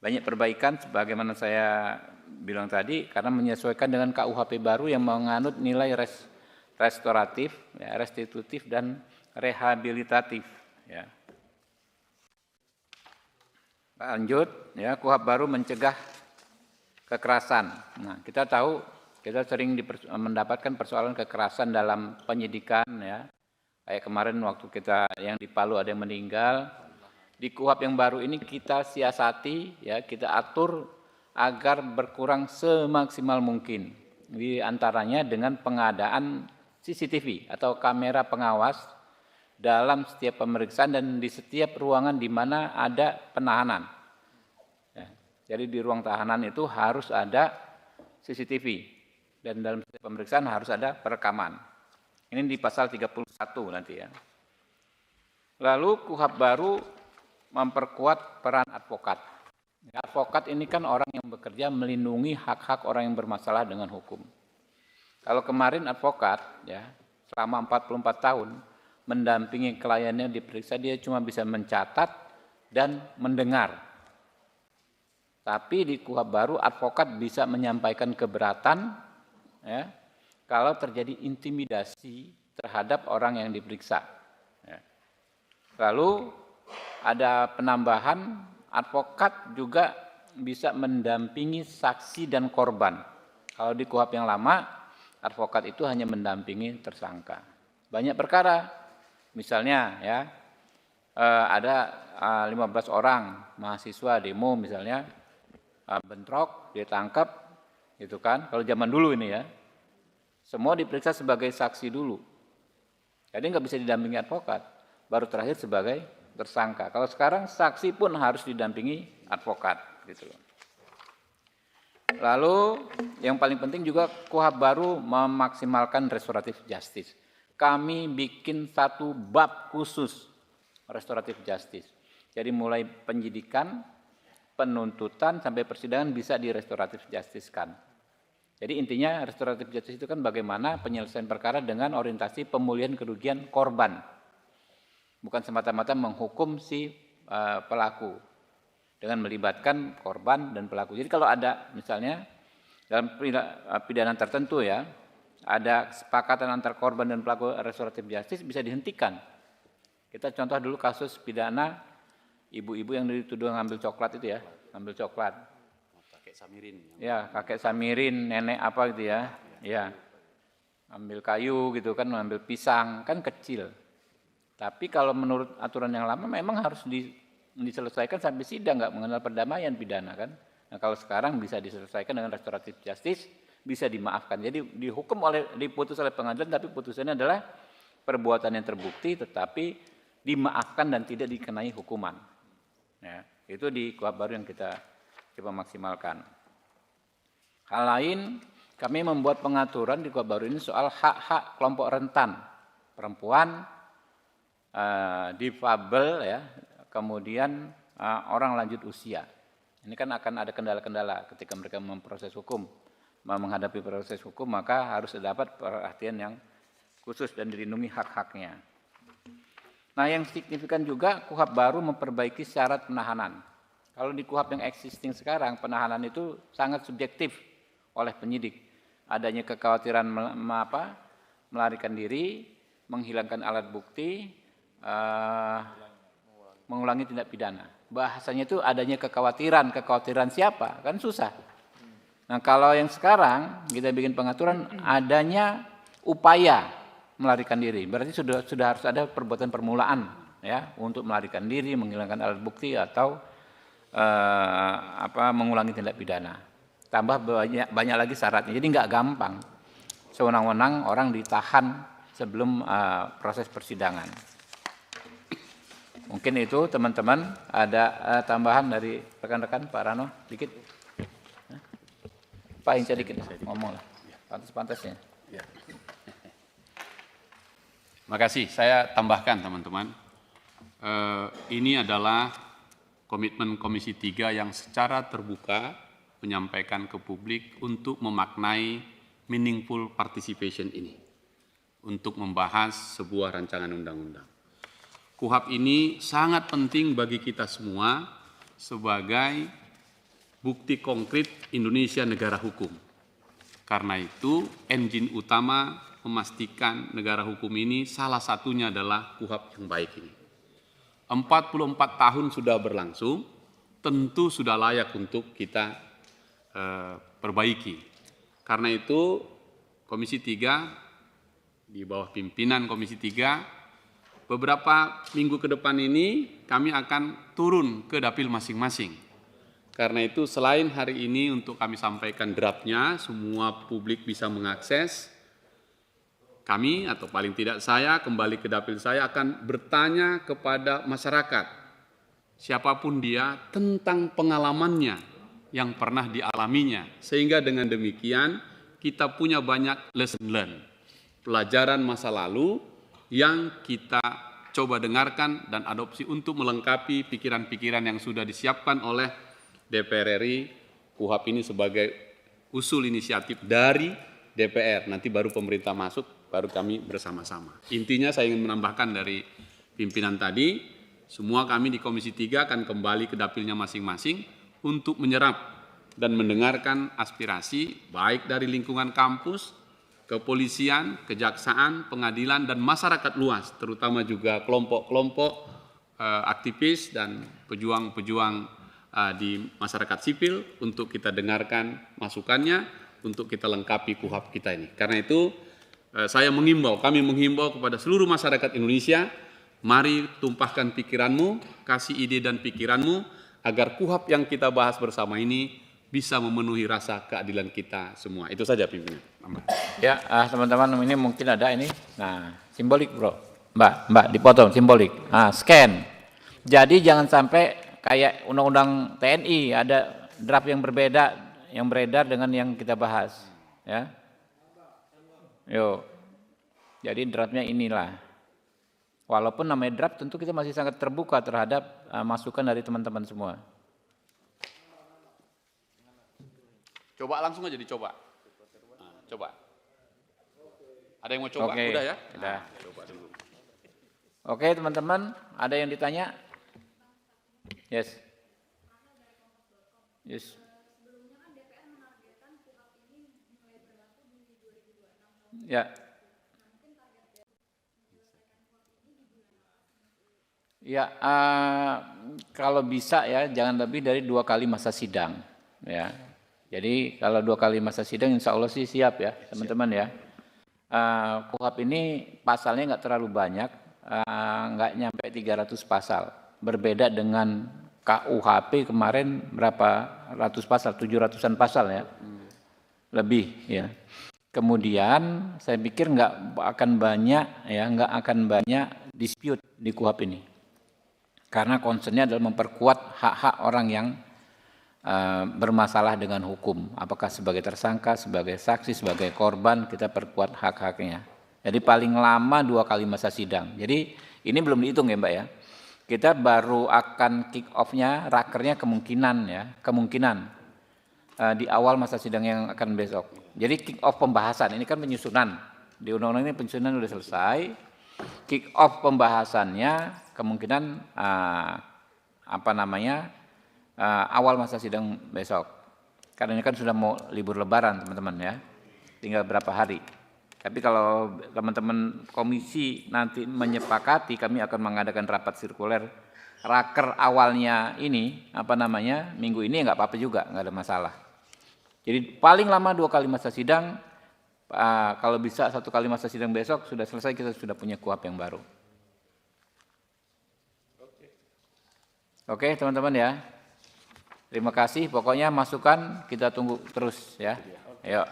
banyak perbaikan sebagaimana saya bilang tadi karena menyesuaikan dengan KUHP baru yang menganut nilai restoratif, ya, restitutif dan rehabilitatif. Ya. Lanjut, ya, KUHP baru mencegah kekerasan. Nah, kita tahu kita sering mendapatkan persoalan kekerasan dalam penyidikan, ya. Kayak kemarin waktu kita yang di Palu ada yang meninggal. Di KUHP yang baru ini kita siasati, ya, kita atur agar berkurang semaksimal mungkin. Di antaranya dengan pengadaan CCTV atau kamera pengawas dalam setiap pemeriksaan dan di setiap ruangan di mana ada penahanan. Ya, jadi di ruang tahanan itu harus ada CCTV dan dalam setiap pemeriksaan harus ada perekaman. Ini di pasal 31 nanti ya. Lalu KUHP baru memperkuat peran advokat. Advokat ini kan orang yang bekerja melindungi hak-hak orang yang bermasalah dengan hukum. Kalau kemarin advokat ya selama 44 tahun mendampingi kliennya diperiksa, dia cuma bisa mencatat dan mendengar. Tapi di KUHP baru advokat bisa menyampaikan keberatan ya, kalau terjadi intimidasi terhadap orang yang diperiksa. Ya. Lalu ada penambahan, advokat juga bisa mendampingi saksi dan korban. Kalau di KUHP yang lama, advokat itu hanya mendampingi tersangka. Banyak perkara, misalnya ya ada 15 orang mahasiswa demo misalnya, bentrok, dia tangkap, gitu kan? Kalau zaman dulu ini ya, semua diperiksa sebagai saksi dulu. Jadi nggak bisa didampingi advokat, baru terakhir sebagai tersangka. Kalau sekarang saksi pun harus didampingi advokat, gitu loh. Lalu yang paling penting juga KUHP baru memaksimalkan restoratif justice. Kami bikin satu bab khusus restoratif justice. Jadi mulai penyidikan, penuntutan sampai persidangan bisa di restoratif justice kan. Jadi intinya restoratif justice itu kan bagaimana penyelesaian perkara dengan orientasi pemulihan kerugian korban. Bukan semata-mata menghukum si pelaku dengan melibatkan korban dan pelaku. Jadi kalau ada misalnya dalam pidana tertentu ya, ada kesepakatan antar korban dan pelaku restoratif justice bisa dihentikan. Kita contoh dulu kasus pidana ibu-ibu yang dituduh ngambil coklat itu ya, ngambil coklat. Kakek Samirin. Ya, kakek Samirin, nenek apa gitu ya. Ya. Ambil kayu gitu kan, ngambil pisang, kan kecil. Tapi kalau menurut aturan yang lama memang harus diselesaikan sampai sidang, nggak mengenal perdamaian pidana kan. Nah kalau sekarang bisa diselesaikan dengan restoratif justice, bisa dimaafkan. Jadi diputus oleh pengadilan, tapi putusannya adalah perbuatan yang terbukti, tetapi dimaafkan dan tidak dikenai hukuman. Ya, itu di KUHP baru yang kita coba maksimalkan. Hal lain, kami membuat pengaturan di KUHP baru ini soal hak-hak kelompok rentan, perempuan, difabel ya, kemudian orang lanjut usia. Ini kan akan ada kendala-kendala ketika mereka memproses hukum, menghadapi proses hukum, maka harus dapat perhatian yang khusus dan dilindungi hak-haknya. Nah, yang signifikan juga KUHP baru memperbaiki syarat penahanan. Kalau di KUHP yang existing sekarang, penahanan itu sangat subjektif oleh penyidik. Adanya kekhawatiran melarikan diri, menghilangkan alat bukti, mengulangi tindak pidana. Bahasanya itu adanya kekhawatiran siapa? Kan susah. Nah, kalau yang sekarang kita bikin pengaturan adanya upaya melarikan diri. Berarti sudah harus ada perbuatan permulaan ya untuk melarikan diri, menghilangkan alat bukti atau mengulangi tindak pidana. Tambah banyak lagi syaratnya. Jadi nggak gampang. Sewenang-wenang orang ditahan sebelum proses persidangan. Mungkin itu teman-teman, ada tambahan dari rekan-rekan Pak Rano dikit. Pak Hinca dikit ngomong lah, pantas-pantasnya. Ya. Makasih, saya tambahkan teman-teman. Ini adalah komitmen Komisi 3 yang secara terbuka menyampaikan ke publik untuk memaknai meaningful participation ini, untuk membahas sebuah rancangan undang-undang. KUHP ini sangat penting bagi kita semua sebagai bukti konkret Indonesia negara hukum. Karena itu, engine utama memastikan negara hukum ini salah satunya adalah KUHP yang baik ini. 44 tahun sudah berlangsung, tentu sudah layak untuk kita perbaiki. Karena itu, Komisi 3, di bawah pimpinan Komisi 3, beberapa minggu ke depan ini kami akan turun ke dapil masing-masing. Karena itu selain hari ini untuk kami sampaikan draftnya, semua publik bisa mengakses, kami atau paling tidak saya kembali ke dapil saya akan bertanya kepada masyarakat, siapapun dia, tentang pengalamannya yang pernah dialaminya. Sehingga dengan demikian kita punya banyak lesson learned, pelajaran masa lalu yang kita coba dengarkan dan adopsi untuk melengkapi pikiran-pikiran yang sudah disiapkan oleh DPR RI. KUHP ini sebagai usul inisiatif dari DPR, nanti baru pemerintah masuk, baru kami bersama-sama. Intinya saya ingin menambahkan dari pimpinan tadi, semua kami di Komisi 3 akan kembali ke dapilnya masing-masing untuk menyerap dan mendengarkan aspirasi baik dari lingkungan kampus, kepolisian, kejaksaan, pengadilan, dan masyarakat luas, terutama juga kelompok-kelompok aktivis dan pejuang-pejuang di masyarakat sipil untuk kita dengarkan masukannya, untuk kita lengkapi KUHP kita ini. Karena itu saya mengimbau, kami menghimbau kepada seluruh masyarakat Indonesia, mari tumpahkan pikiranmu, kasih ide dan pikiranmu, agar KUHP yang kita bahas bersama ini bisa memenuhi rasa keadilan kita semua. Itu saja pimpinan. Ya, teman-teman, ini mungkin ada ini. Nah, simbolik bro. Mbak, dipotong simbolik. Nah, scan. Jadi jangan sampai kayak undang-undang TNI ada draft yang berbeda, yang beredar dengan yang kita bahas. Ya. Yuk. Jadi draftnya inilah. Walaupun namanya draft, tentu kita masih sangat terbuka terhadap masukan dari teman-teman semua. Coba langsung aja dicoba. Nah, coba. Ada yang mau coba? Oke, Udah ya? udah. Nah, coba dulu. Oke teman-teman, ada yang ditanya? Yes. Yes. Ya. Ya, kalau bisa ya jangan lebih dari 2 kali masa sidang. Ya. Jadi kalau 2 kali masa sidang, insya Allah sih siap ya teman-teman ya. KUHP ini pasalnya nggak terlalu banyak, nggak nyampe 300 pasal. Berbeda dengan KUHP kemarin berapa ratus pasal, 700-an pasal ya, lebih ya. Kemudian saya pikir nggak akan banyak dispute di KUHP ini, karena concernnya adalah memperkuat hak-hak orang yang bermasalah dengan hukum, apakah sebagai tersangka, sebagai saksi, sebagai korban, kita perkuat hak-haknya. Jadi paling lama 2 kali masa sidang. Jadi ini belum dihitung ya Mbak ya. Kita baru akan kick off-nya, rakernya kemungkinan di awal masa sidang yang akan besok. Jadi kick off pembahasan, ini kan penyusunan. Di undang-undang ini penyusunan sudah selesai. Kick off pembahasannya kemungkinan awal masa sidang besok. Karena ini kan sudah mau libur lebaran teman-teman ya. Tinggal berapa hari. Tapi kalau teman-teman komisi nanti menyepakati, kami akan mengadakan rapat sirkuler raker awalnya ini, minggu ini nggak apa-apa juga, nggak ada masalah. Jadi paling lama 2 kali masa sidang, kalau bisa 1 kali masa sidang besok sudah selesai, kita sudah punya KUHP yang baru. Oke teman-teman ya, terima kasih. Pokoknya masukan kita tunggu terus ya. Yuk.